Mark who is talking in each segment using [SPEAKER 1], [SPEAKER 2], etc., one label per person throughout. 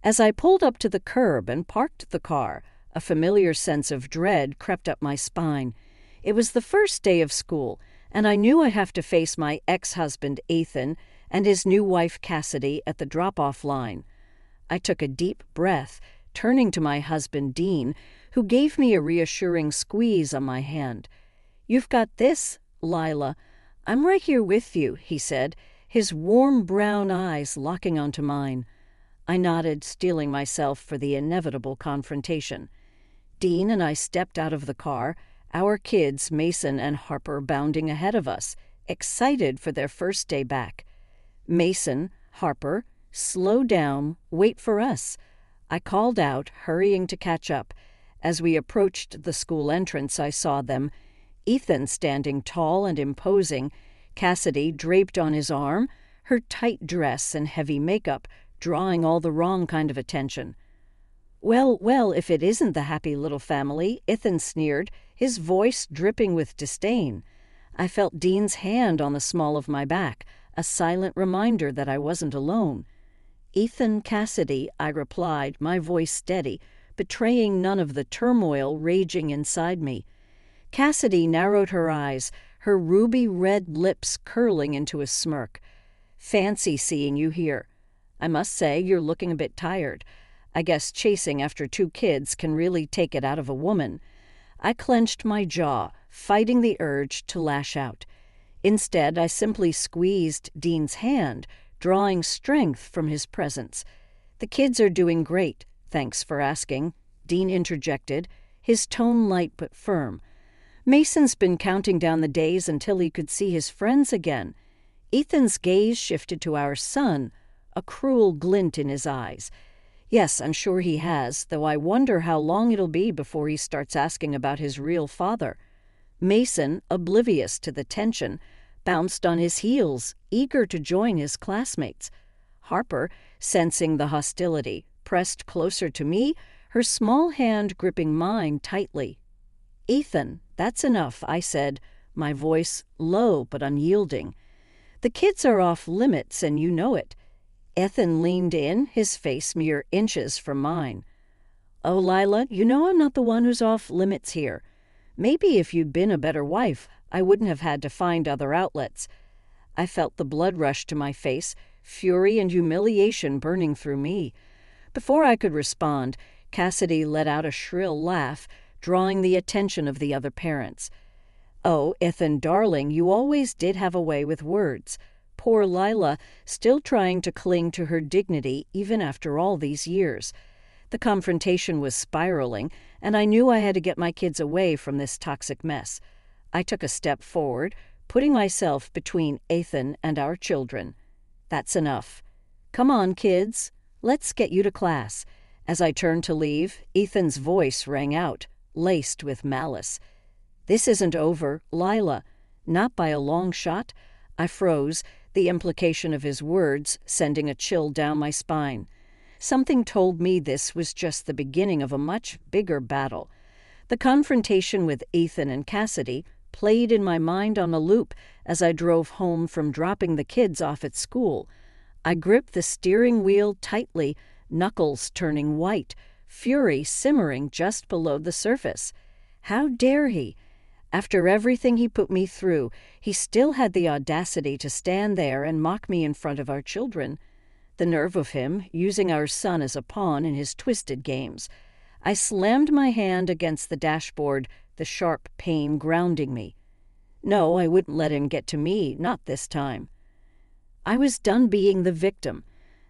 [SPEAKER 1] As I pulled up to the curb and parked the car, a familiar sense of dread crept up my spine. It was the first day of school, and I knew I'd have to face my ex-husband Ethan and his new wife Cassidy at the drop-off line. I took a deep breath, turning to my husband Dean, who gave me a reassuring squeeze on my hand. "You've got this, Lila. I'm right here with you," he said, his warm brown eyes locking onto mine. I nodded, steeling myself for the inevitable confrontation. Dean and I stepped out of the car, our kids, Mason and Harper, bounding ahead of us, excited for their first day back. "Mason, Harper, slow down, wait for us," I called out, hurrying to catch up. As we approached the school entrance, I saw them, Ethan standing tall and imposing, Cassidy draped on his arm, her tight dress and heavy makeup drawing all the wrong kind of attention. Well, if it isn't the happy little family," Ethan sneered, his voice dripping with disdain. I felt Dean's hand on the small of my back, a silent reminder that I wasn't alone. "Ethan Cassidy," I replied, my voice steady, betraying none of the turmoil raging inside me. Cassidy narrowed her eyes, her ruby red lips curling into a smirk. "Fancy seeing you here. I must say you're looking a bit tired. I guess chasing after 2 kids can really take it out of a woman." I clenched my jaw, fighting the urge to lash out. Instead, I simply squeezed Dean's hand, drawing strength from his presence. "The kids are doing great, thanks for asking," Dean interjected, his tone light but firm. "Mason's been counting down the days until he could see his friends again." Ethan's gaze shifted to our son, a cruel glint in his eyes. "Yes, I'm sure he has, though I wonder how long it'll be before he starts asking about his real father." Mason, oblivious to the tension, bounced on his heels, eager to join his classmates. Harper, sensing the hostility, pressed closer to me, her small hand gripping mine tightly. "Ethan, that's enough," I said, my voice low but unyielding. "The kids are off limits, and you know it." Ethan leaned in, his face mere inches from mine. "Oh, Lila, you know I'm not the one who's off limits here. Maybe if you'd been a better wife, I wouldn't have had to find other outlets." I felt the blood rush to my face, fury and humiliation burning through me. Before I could respond, Cassidy let out a shrill laugh, drawing the attention of the other parents. "Oh, Ethan, darling, you always did have a way with words." Poor Lila, still trying to cling to her dignity even after all these years. The confrontation was spiraling, and I knew I had to get my kids away from this toxic mess. I took a step forward, putting myself between Ethan and our children. "That's enough. Come on, kids. Let's get you to class." As I turned to leave, Ethan's voice rang out, laced with malice. "This isn't over, Lila. Not by a long shot." I froze, the implication of his words sending a chill down my spine. Something told me this was just the beginning of a much bigger battle. The confrontation with Ethan and Cassidy played in my mind on a loop as I drove home from dropping the kids off at school. I gripped the steering wheel tightly, knuckles turning white, fury simmering just below the surface. How dare he? After everything he put me through, he still had the audacity to stand there and mock me in front of our children. The nerve of him, using our son as a pawn in his twisted games. I slammed my hand against the dashboard, the sharp pain grounding me. No, I wouldn't let him get to me, not this time. I was done being the victim.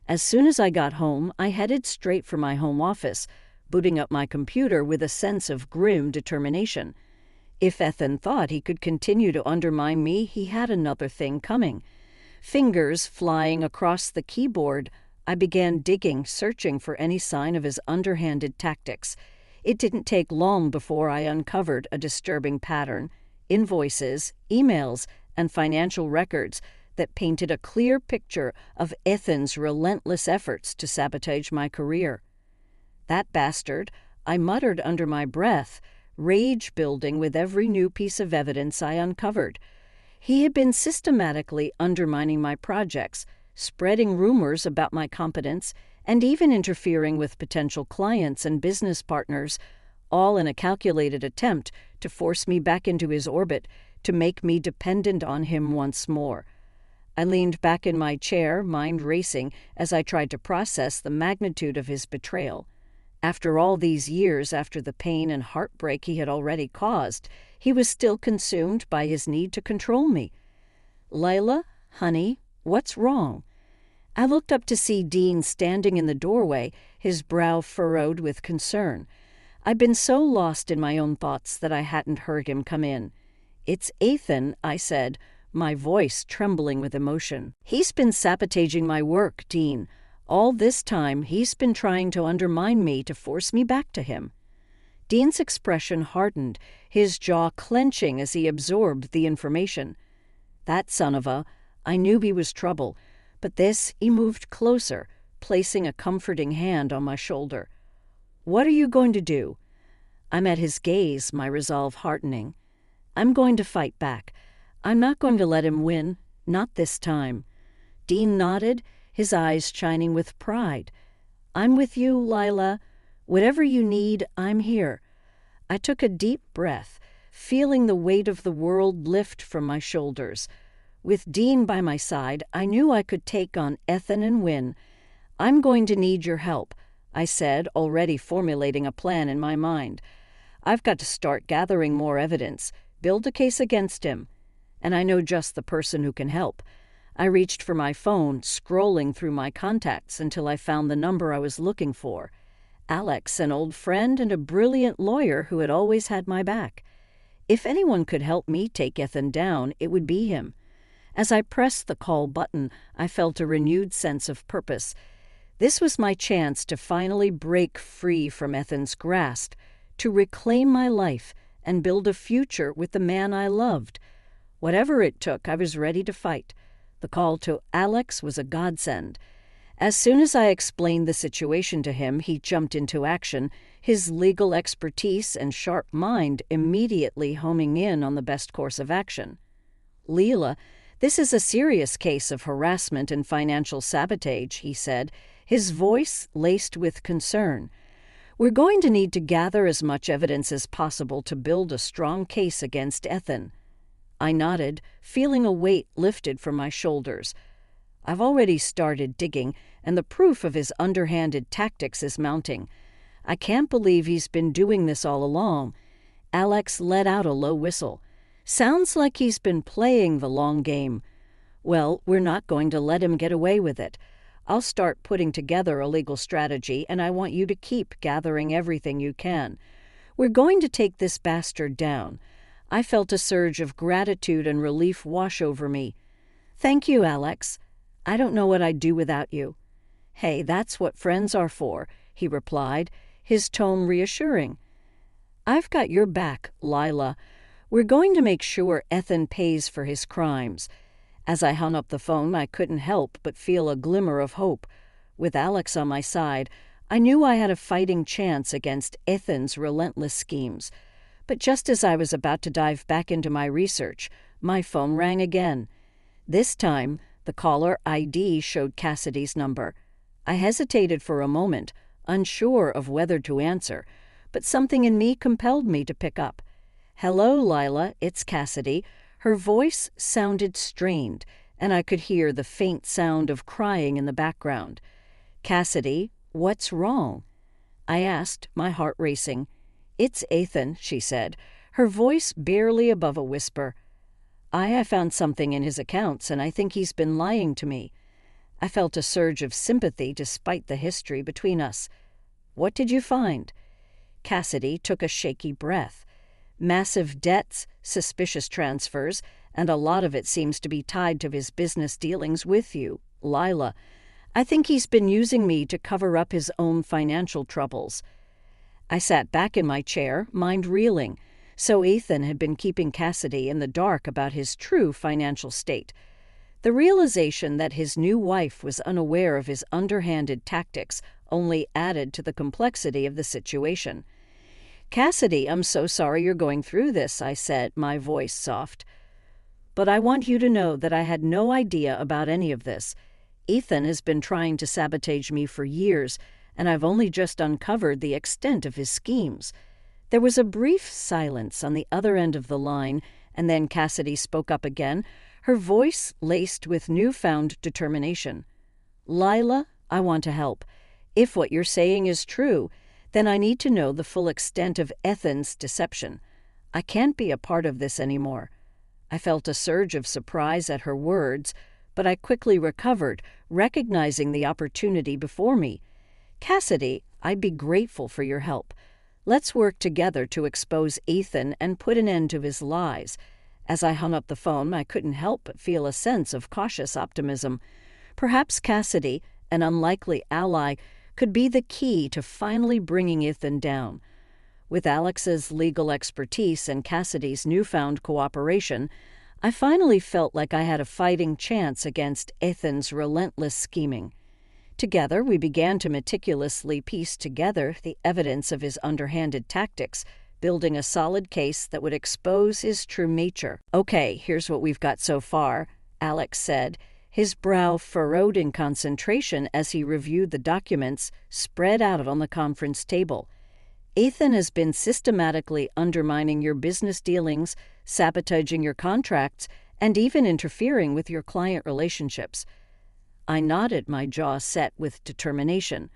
[SPEAKER 1] As soon as I got home, I headed straight for my home office, booting up my computer with a sense of grim determination. If Ethan thought he could continue to undermine me, he had another thing coming. Fingers flying across the keyboard, I began digging, searching for any sign of his underhanded tactics. It didn't take long before I uncovered a disturbing pattern: invoices, emails, and financial records that painted a clear picture of Ethan's relentless efforts to sabotage my career. "That bastard," I muttered under my breath, rage building with every new piece of evidence I uncovered. He had been systematically undermining my projects, spreading rumors about my competence, and even interfering with potential clients and business partners, all in a calculated attempt to force me back into his orbit, to make me dependent on him once more. I leaned back in my chair, mind racing, as I tried to process the magnitude of his betrayal. After all these years, after the pain and heartbreak he had already caused, he was still consumed by his need to control me. "Lila, honey, what's wrong?" I looked up to see Dean standing in the doorway, his brow furrowed with concern. I'd been so lost in my own thoughts that I hadn't heard him come in. "It's Ethan," I said, my voice trembling with emotion. "He's been sabotaging my work, Dean. All this time, he's been trying to undermine me to force me back to him." Dean's expression hardened, his jaw clenching as he absorbed the information. That son of a... I knew he was trouble, but he moved closer, placing a comforting hand on my shoulder. "What are you going to do?" I met his gaze, my resolve hardening. "I'm going to fight back. I'm not going to let him win, not this time." Dean nodded, his eyes shining with pride. "I'm with you, Lila. Whatever you need, I'm here." I took a deep breath, feeling the weight of the world lift from my shoulders. With Dean by my side, I knew I could take on Ethan and win. "I'm going to need your help," I said, already formulating a plan in my mind. "I've got to start gathering more evidence, build a case against him. And I know just the person who can help." I reached for my phone, scrolling through my contacts until I found the number I was looking for. Alex, an old friend and a brilliant lawyer who had always had my back. If anyone could help me take Ethan down, it would be him. As I pressed the call button, I felt a renewed sense of purpose. This was my chance to finally break free from Ethan's grasp, to reclaim my life and build a future with the man I loved. Whatever it took, I was ready to fight. The call to Alex was a godsend. As soon as I explained the situation to him, he jumped into action, his legal expertise and sharp mind immediately homing in on the best course of action. "Leela, this is a serious case of harassment and financial sabotage," he said, his voice laced with concern. "We're going to need to gather as much evidence as possible to build a strong case against Ethan." I nodded, feeling a weight lifted from my shoulders. "I've already started digging, and the proof of his underhanded tactics is mounting. I can't believe he's been doing this all along." Alex let out a low whistle. "Sounds like he's been playing the long game." "Well, we're not going to let him get away with it. I'll start putting together a legal strategy, and I want you to keep gathering everything you can. We're going to take this bastard down." I felt a surge of gratitude and relief wash over me. "Thank you, Alex. I don't know what I'd do without you." "Hey, that's what friends are for," he replied, his tone reassuring. "I've got your back, Lila. We're going to make sure Ethan pays for his crimes." As I hung up the phone, I couldn't help but feel a glimmer of hope. With Alex on my side, I knew I had a fighting chance against Ethan's relentless schemes. But just as I was about to dive back into my research, my phone rang again. This time, the caller ID showed Cassidy's number. I hesitated for a moment, unsure of whether to answer, but something in me compelled me to pick up. "Hello, Lila, it's Cassidy." Her voice sounded strained, and I could hear the faint sound of crying in the background. "Cassidy, what's wrong?" I asked, my heart racing. "It's Ethan," she said, her voice barely above a whisper. I found something in his accounts, and I think he's been lying to me." I felt a surge of sympathy despite the history between us. "What did you find?" Cassidy took a shaky breath. "Massive debts, suspicious transfers, and a lot of it seems to be tied to his business dealings with you, Lila. I think he's been using me to cover up his own financial troubles." I sat back in my chair, mind reeling. So Ethan had been keeping Cassidy in the dark about his true financial state. The realization that his new wife was unaware of his underhanded tactics only added to the complexity of the situation. "Cassidy, I'm so sorry you're going through this," I said, my voice soft. "But I want you to know that I had no idea about any of this. Ethan has been trying to sabotage me for years, and I've only just uncovered the extent of his schemes." There was a brief silence on the other end of the line, and then Cassidy spoke up again, her voice laced with newfound determination. "Lila, I want to help. If what you're saying is true, then I need to know the full extent of Ethan's deception. I can't be a part of this anymore." I felt a surge of surprise at her words, but I quickly recovered, recognizing the opportunity before me. "Cassidy, I'd be grateful for your help. Let's work together to expose Ethan and put an end to his lies." As I hung up the phone, I couldn't help but feel a sense of cautious optimism. Perhaps Cassidy, an unlikely ally, could be the key to finally bringing Ethan down. With Alex's legal expertise and Cassidy's newfound cooperation, I finally felt like I had a fighting chance against Ethan's relentless scheming. Together, we began to meticulously piece together the evidence of his underhanded tactics, building a solid case that would expose his true nature. "Okay, here's what we've got so far," Alex said, his brow furrowed in concentration as he reviewed the documents spread out on the conference table. "Ethan has been systematically undermining your business dealings, sabotaging your contracts, and even interfering with your client relationships." I nodded, my jaw set with determination.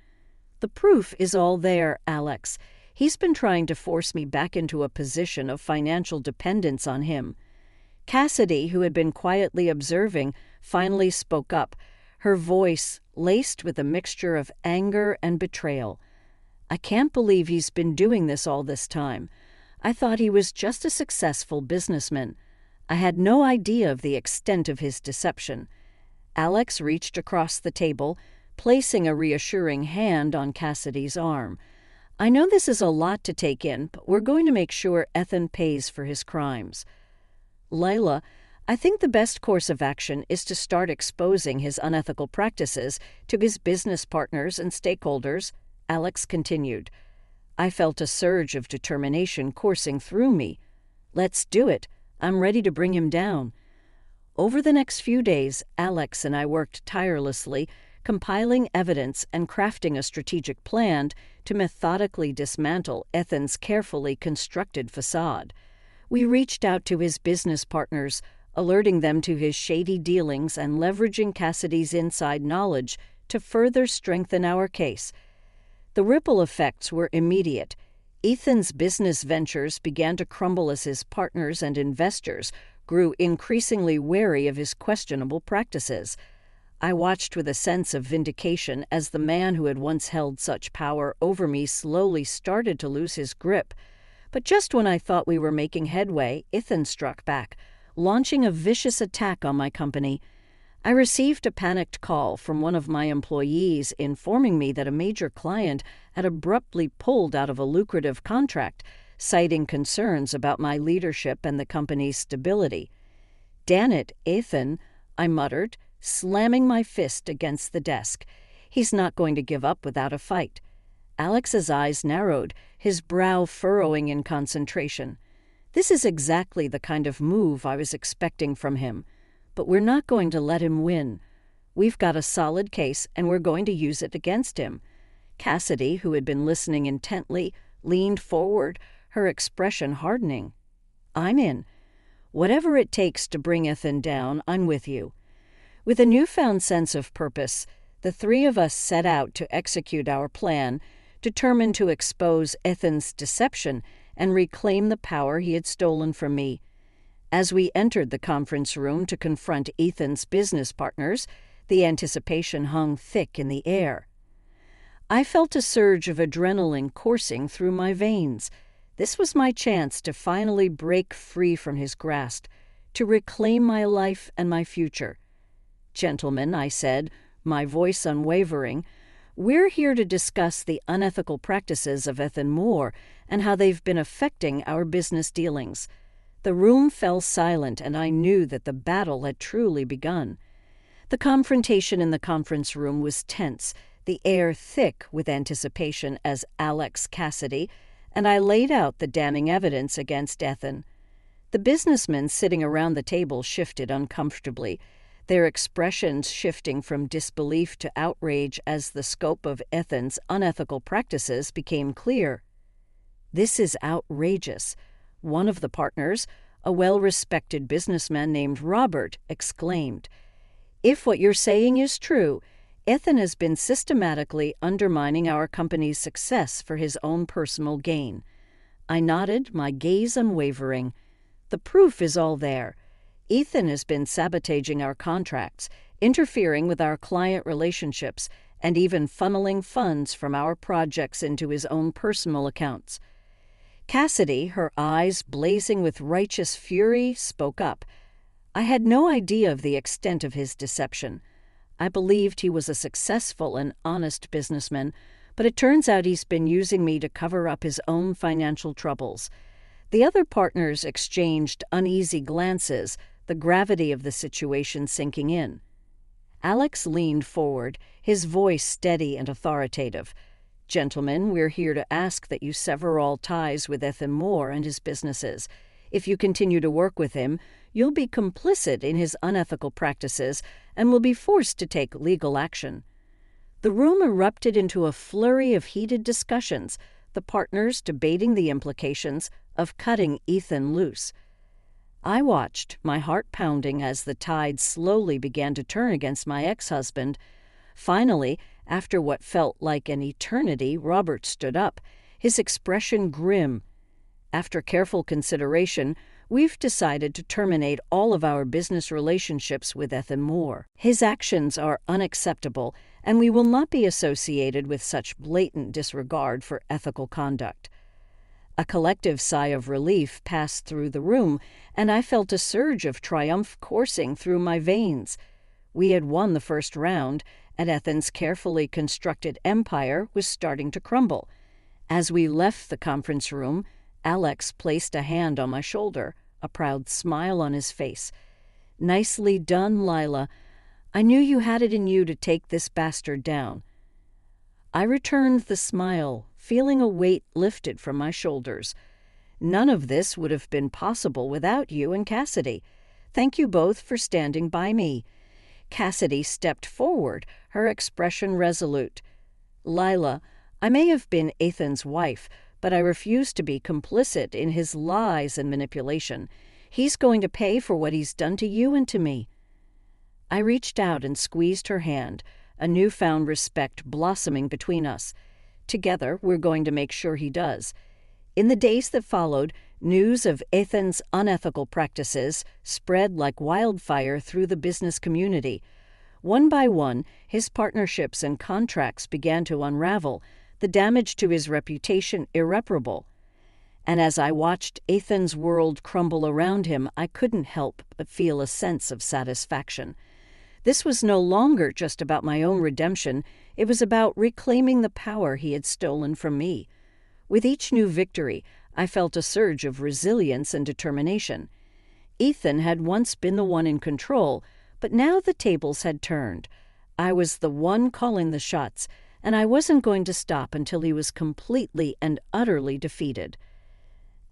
[SPEAKER 1] "The proof is all there, Alex. He's been trying to force me back into a position of financial dependence on him." Cassidy, who had been quietly observing, finally spoke up, her voice laced with a mixture of anger and betrayal. "I can't believe he's been doing this all this time. I thought he was just a successful businessman. I had no idea of the extent of his deception." Alex reached across the table, placing a reassuring hand on Cassidy's arm. "I know this is a lot to take in, but we're going to make sure Ethan pays for his crimes." "Lila, I think the best course of action is to start exposing his unethical practices to his business partners and stakeholders," Alex continued. I felt a surge of determination coursing through me. "Let's do it. I'm ready to bring him down." Over the next few days, Alex and I worked tirelessly, compiling evidence and crafting a strategic plan to methodically dismantle Ethan's carefully constructed facade. We reached out to his business partners, alerting them to his shady dealings and leveraging Cassidy's inside knowledge to further strengthen our case. The ripple effects were immediate. Ethan's business ventures began to crumble as his partners and investors grew increasingly wary of his questionable practices. I watched with a sense of vindication as the man who had once held such power over me slowly started to lose his grip. But just when I thought we were making headway, Ethan struck back, launching a vicious attack on my company. I received a panicked call from one of my employees informing me that a major client had abruptly pulled out of a lucrative contract, citing concerns about my leadership and the company's stability. "Damn it, Ethan," I muttered, slamming my fist against the desk. "He's not going to give up without a fight." Alex's eyes narrowed, his brow furrowing in concentration. This is exactly the kind of move I was expecting from him. But we're not going to let him win. We've got a solid case, and we're going to use it against him. Cassidy, who had been listening intently, leaned forward, her expression hardening. "I'm in. Whatever it takes to bring Ethan down, I'm with you." With a newfound sense of purpose, the three of us set out to execute our plan, determined to expose Ethan's deception and reclaim the power he had stolen from me. As we entered the conference room to confront Ethan's business partners, the anticipation hung thick in the air. I felt a surge of adrenaline coursing through my veins. This was my chance to finally break free from his grasp, to reclaim my life and my future. "Gentlemen," I said, my voice unwavering, "we're here to discuss the unethical practices of Ethan Moore and how they've been affecting our business dealings." The room fell silent, and I knew that the battle had truly begun. The confrontation in the conference room was tense, the air thick with anticipation as Alex Cassidy, and I laid out the damning evidence against Ethan. The businessmen sitting around the table shifted uncomfortably, their expressions shifting from disbelief to outrage as the scope of Ethan's unethical practices became clear. "This is outrageous," one of the partners, a well-respected businessman named Robert, exclaimed. "If what you're saying is true, Ethan has been systematically undermining our company's success for his own personal gain." I nodded, my gaze unwavering. "The proof is all there. Ethan has been sabotaging our contracts, interfering with our client relationships, and even funneling funds from our projects into his own personal accounts." Cassidy, her eyes blazing with righteous fury, spoke up. "I had no idea of the extent of his deception. I believed he was a successful and honest businessman, but it turns out he's been using me to cover up his own financial troubles." The other partners exchanged uneasy glances, the gravity of the situation sinking in. Alex leaned forward, his voice steady and authoritative. "Gentlemen, we're here to ask that you sever all ties with Ethan Moore and his businesses. If you continue to work with him, you'll be complicit in his unethical practices and will be forced to take legal action." The room erupted into a flurry of heated discussions, the partners debating the implications of cutting Ethan loose. I watched, my heart pounding as the tide slowly began to turn against my ex-husband. Finally, after what felt like an eternity, Robert stood up, his expression grim. "After careful consideration, we've decided to terminate all of our business relationships with Ethan Moore. His actions are unacceptable, and we will not be associated with such blatant disregard for ethical conduct." A collective sigh of relief passed through the room, and I felt a surge of triumph coursing through my veins. We had won the first round, and Ethan's carefully constructed empire was starting to crumble. As we left the conference room, Alex placed a hand on my shoulder, a proud smile on his face. "Nicely done, Lila. I knew you had it in you to take this bastard down." I returned the smile, feeling a weight lifted from my shoulders. "None of this would have been possible without you and Cassidy. Thank you both for standing by me." Cassidy stepped forward, her expression resolute. "Lila, I may have been Ethan's wife, but I refuse to be complicit in his lies and manipulation. He's going to pay for what he's done to you and to me." I reached out and squeezed her hand, a newfound respect blossoming between us. Together, we're going to make sure he does. In the days that followed, news of Ethan's unethical practices spread like wildfire through the business community. One by one, his partnerships and contracts began to unravel, the damage to his reputation irreparable. And as I watched Ethan's world crumble around him, I couldn't help but feel a sense of satisfaction. This was no longer just about my own redemption, it was about reclaiming the power he had stolen from me. With each new victory, I felt a surge of resilience and determination. Ethan had once been the one in control, but now the tables had turned. I was the one calling the shots, and I wasn't going to stop until he was completely and utterly defeated.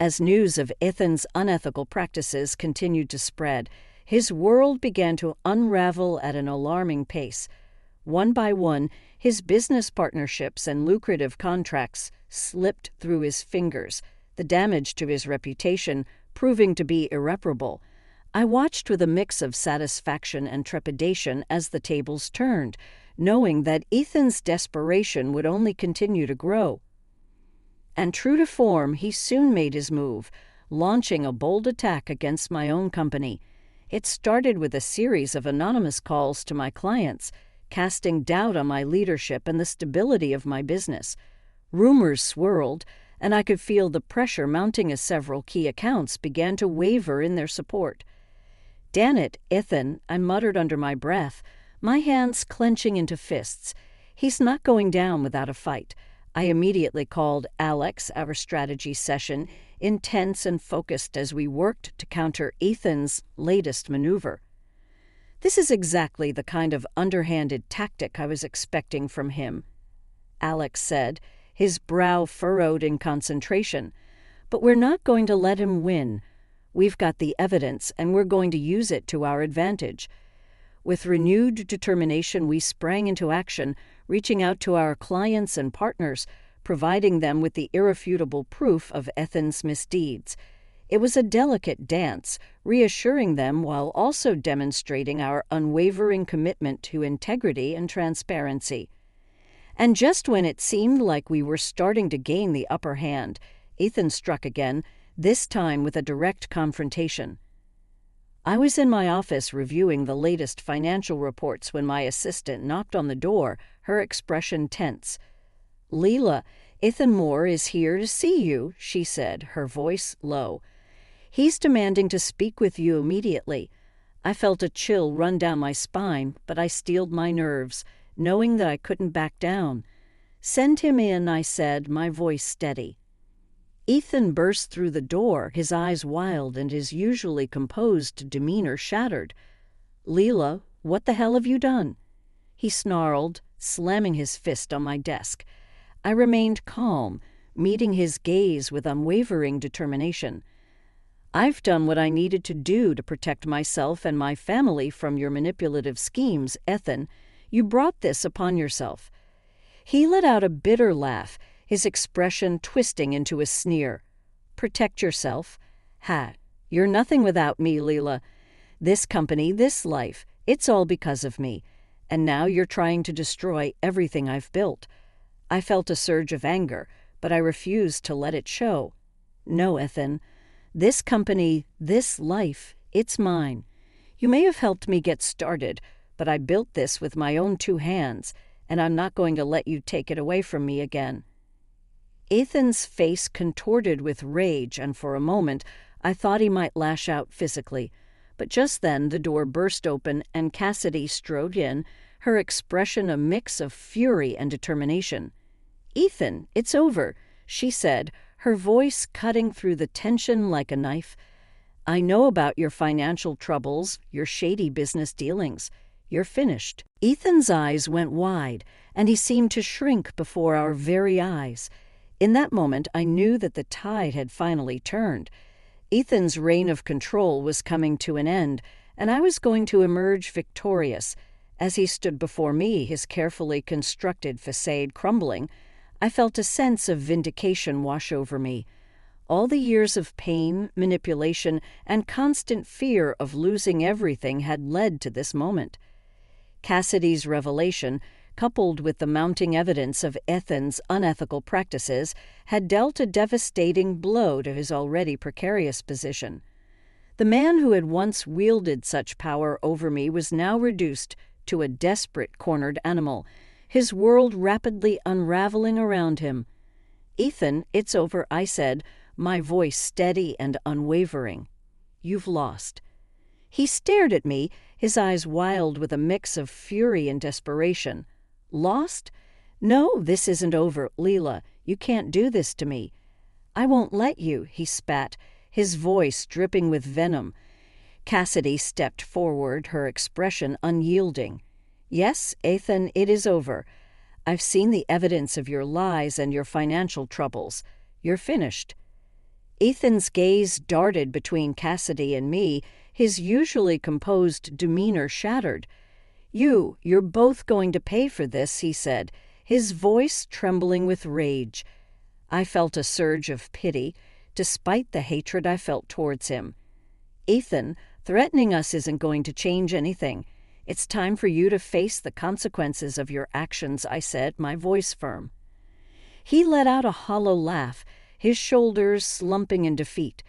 [SPEAKER 1] As news of Ethan's unethical practices continued to spread, his world began to unravel at an alarming pace. One by one, his business partnerships and lucrative contracts slipped through his fingers, the damage to his reputation proving to be irreparable. I watched with a mix of satisfaction and trepidation as the tables turned, knowing that Ethan's desperation would only continue to grow. And true to form, he soon made his move, launching a bold attack against my own company. It started with a series of anonymous calls to my clients, casting doubt on my leadership and the stability of my business. Rumors swirled, and I could feel the pressure mounting as several key accounts began to waver in their support. "Damn it, Ethan," I muttered under my breath, my hands clenching into fists. "He's not going down without a fight." I immediately called Alex, our strategy session, intense and focused as we worked to counter Ethan's latest maneuver. "This is exactly the kind of underhanded tactic I was expecting from him," Alex said, his brow furrowed in concentration. "But we're not going to let him win. We've got the evidence, and we're going to use it to our advantage." With renewed determination, we sprang into action, reaching out to our clients and partners, providing them with the irrefutable proof of Ethan's misdeeds. It was a delicate dance, reassuring them while also demonstrating our unwavering commitment to integrity and transparency. And just when it seemed like we were starting to gain the upper hand, Ethan struck again, this time with a direct confrontation. I was in my office reviewing the latest financial reports when my assistant knocked on the door, her expression tense. "Leela, Ethan Moore is here to see you," she said, her voice low. "He's demanding to speak with you immediately." I felt a chill run down my spine, but I steeled my nerves, knowing that I couldn't back down. "Send him in," I said, my voice steady. Ethan burst through the door, his eyes wild and his usually composed demeanor shattered. "Leela, what the hell have you done?" he snarled, slamming his fist on my desk. I remained calm, meeting his gaze with unwavering determination. "I've done what I needed to do to protect myself and my family from your manipulative schemes, Ethan. You brought this upon yourself." He let out a bitter laugh, his expression twisting into a sneer. "Protect yourself? Ha, you're nothing without me, Leela. This company, this life, it's all because of me. And now you're trying to destroy everything I've built." I felt a surge of anger, but I refused to let it show. "No, Ethan. This company, this life, it's mine. You may have helped me get started, but I built this with my own 2 hands, and I'm not going to let you take it away from me again." Ethan's face contorted with rage, and for a moment I thought he might lash out physically. But just then the door burst open and Cassidy strode in, her expression a mix of fury and determination. "Ethan, it's over," she said, her voice cutting through the tension like a knife. "I know about your financial troubles, your shady business dealings. You're finished." Ethan's eyes went wide, and he seemed to shrink before our very eyes. In that moment, I knew that the tide had finally turned. Ethan's reign of control was coming to an end, and I was going to emerge victorious. As he stood before me, his carefully constructed facade crumbling, I felt a sense of vindication wash over me. All the years of pain, manipulation, and constant fear of losing everything had led to this moment. Cassidy's revelation, coupled with the mounting evidence of Ethan's unethical practices, had dealt a devastating blow to his already precarious position. The man who had once wielded such power over me was now reduced to a desperate cornered animal, his world rapidly unraveling around him. "Ethan, it's over," I said, my voice steady and unwavering. "You've lost." He stared at me, his eyes wild with a mix of fury and desperation. "Lost? No, this isn't over, Leela. You can't do this to me." "I won't let you," he spat, his voice dripping with venom. Cassidy stepped forward, her expression unyielding. "Yes, Ethan, it is over. I've seen the evidence of your lies and your financial troubles. You're finished." Ethan's gaze darted between Cassidy and me, his usually composed demeanor shattered. You're both going to pay for this," he said, his voice trembling with rage. I felt a surge of pity, despite the hatred I felt towards him. "Ethan, threatening us isn't going to change anything. It's time for you to face the consequences of your actions," I said, my voice firm. He let out a hollow laugh, his shoulders slumping in defeat.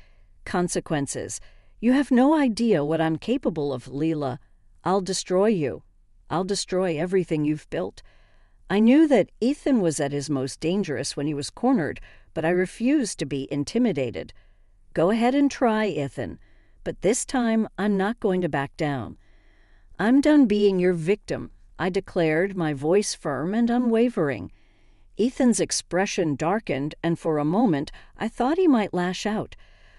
[SPEAKER 1] "Consequences. You have no idea what I'm capable of, Leela. I'll destroy you. I'll destroy everything you've built." I knew that Ethan was at his most dangerous when he was cornered, but I refused to be intimidated. "Go ahead and try, Ethan, but this time I'm not going to back down." "I'm done being your victim," I declared, my voice firm and unwavering. Ethan's expression darkened, and for a moment I thought he might lash out.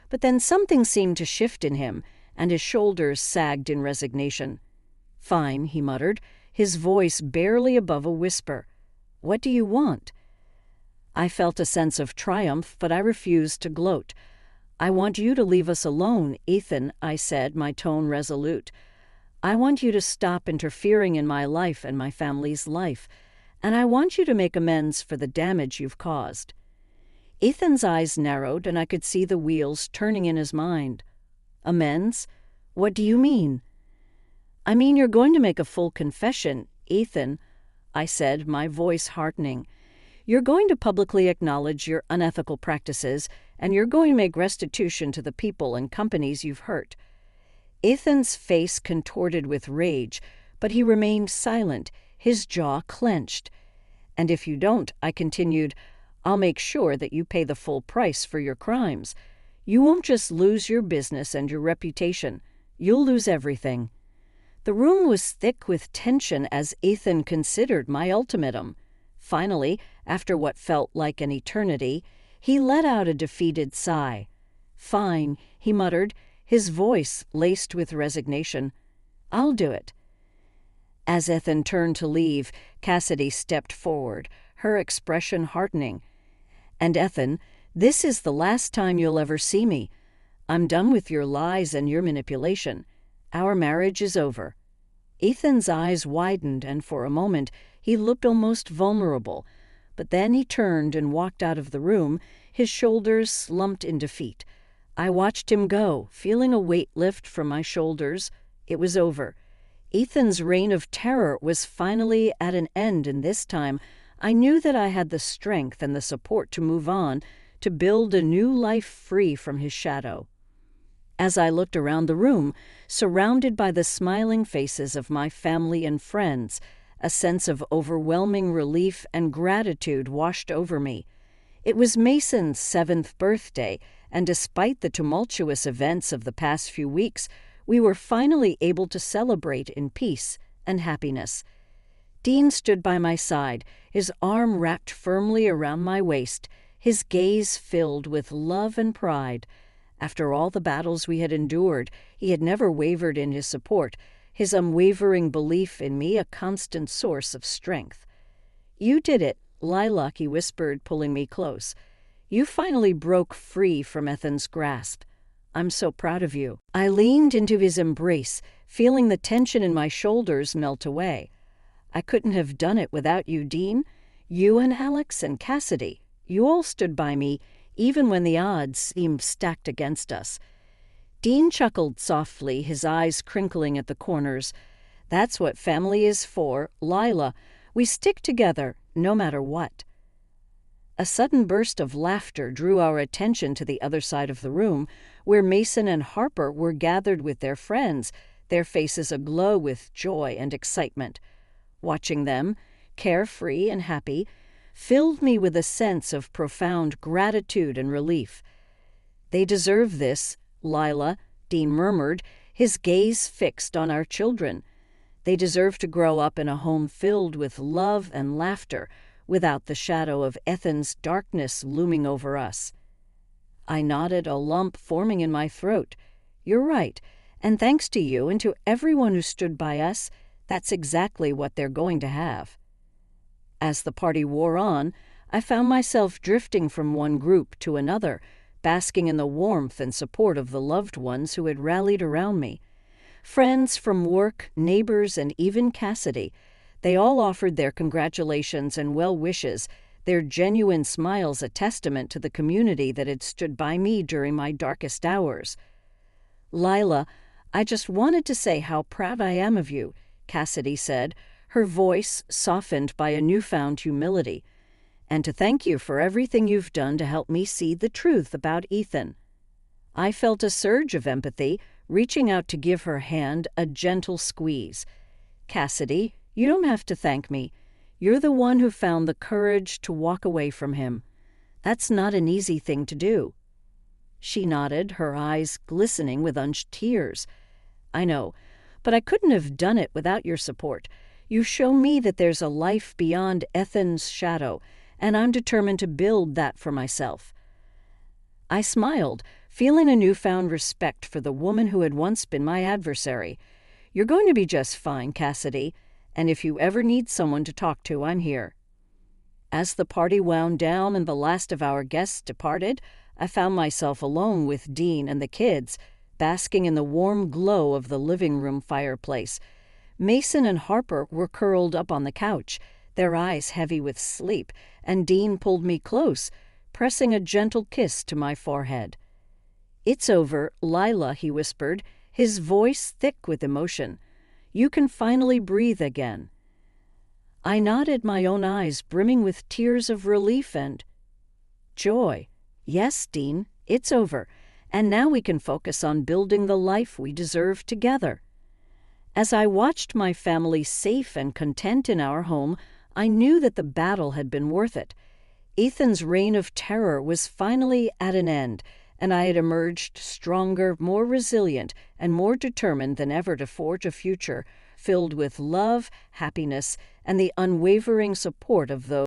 [SPEAKER 1] But then something seemed to shift in him, and his shoulders sagged in resignation. "Fine," he muttered, his voice barely above a whisper. "What do you want?" I felt a sense of triumph, but I refused to gloat. "I want you to leave us alone, Ethan," I said, my tone resolute. I want you to stop interfering in my life and my family's life, and I want you to make amends for the damage you've caused." Ethan's eyes narrowed, and I could see the wheels turning in his mind. "Amends? What do you mean?" "I mean you're going to make a full confession, Ethan," I said, my voice hardening. "You're going to publicly acknowledge your unethical practices, and you're going to make restitution to the people and companies you've hurt." Ethan's face contorted with rage, but he remained silent, his jaw clenched. "And if you don't," I continued, "I'll make sure that you pay the full price for your crimes. You won't just lose your business and your reputation. You'll lose everything." The room was thick with tension as Ethan considered my ultimatum. Finally, after what felt like an eternity, he let out a defeated sigh. "Fine," he muttered, his voice laced with resignation. "I'll do it." As Ethan turned to leave, Cassidy stepped forward, her expression hardening. "And Ethan, this is the last time you'll ever see me. I'm done with your lies and your manipulation. Our marriage is over." Ethan's eyes widened, and for a moment he looked almost vulnerable, but then he turned and walked out of the room, his shoulders slumped in defeat. I watched him go, feeling a weight lift from my shoulders. It was over. Ethan's reign of terror was finally at an end, and this time I knew that I had the strength and the support to move on, to build a new life free from his shadow. As I looked around the room, surrounded by the smiling faces of my family and friends, a sense of overwhelming relief and gratitude washed over me. It was Mason's 7th birthday, and despite the tumultuous events of the past few weeks, we were finally able to celebrate in peace and happiness. Dean stood by my side, his arm wrapped firmly around my waist, his gaze filled with love and pride. After all the battles we had endured, he had never wavered in his support, his unwavering belief in me a constant source of strength. "You did it, Lila," he whispered, pulling me close. "You finally broke free from Ethan's grasp. I'm so proud of you." I leaned into his embrace, feeling the tension in my shoulders melt away. "I couldn't have done it without you, Dean. You and Alex and Cassidy. You all stood by me, even when the odds seemed stacked against us." Dean chuckled softly, his eyes crinkling at the corners. "That's what family is for, Lila. We stick together, no matter what." A sudden burst of laughter drew our attention to the other side of the room, where Mason and Harper were gathered with their friends, their faces aglow with joy and excitement. Watching them, carefree and happy, filled me with a sense of profound gratitude and relief. "They deserve this, Lila," Dean murmured, his gaze fixed on our children. "They deserve to grow up in a home filled with love and laughter, without the shadow of Ethan's darkness looming over us." I nodded, a lump forming in my throat. "You're right, and thanks to you and to everyone who stood by us, that's exactly what they're going to have." As the party wore on, I found myself drifting from one group to another, basking in the warmth and support of the loved ones who had rallied around me. Friends from work, neighbors, and even Cassidy. They all offered their congratulations and well wishes, their genuine smiles a testament to the community that had stood by me during my darkest hours. "Lila, I just wanted to say how proud I am of you," Cassidy said, her voice softened by a newfound humility, "and to thank you for everything you've done to help me see the truth about Ethan." I felt a surge of empathy, reaching out to give her hand a gentle squeeze. "Cassidy, you don't have to thank me. You're the one who found the courage to walk away from him. That's not an easy thing to do." She nodded, her eyes glistening with tears. "I know, but I couldn't have done it without your support. You show me that there's a life beyond Ethan's shadow, and I'm determined to build that for myself." I smiled, feeling a newfound respect for the woman who had once been my adversary. "You're going to be just fine, Cassidy, and if you ever need someone to talk to, I'm here." As the party wound down and the last of our guests departed, I found myself alone with Dean and the kids. basking in the warm glow of the living room fireplace. Mason and Harper were curled up on the couch, their eyes heavy with sleep, and Dean pulled me close, pressing a gentle kiss to my forehead. "It's over, Lila," he whispered, his voice thick with emotion. "You can finally breathe again." I nodded, my own eyes brimming with tears of relief and joy. "Yes, Dean, it's over, and now we can focus on building the life we deserve together." As I watched my family safe and content in our home, I knew that the battle had been worth it. Ethan's reign of terror was finally at an end, and I had emerged stronger, more resilient, and more determined than ever to forge a future filled with love, happiness, and the unwavering support of those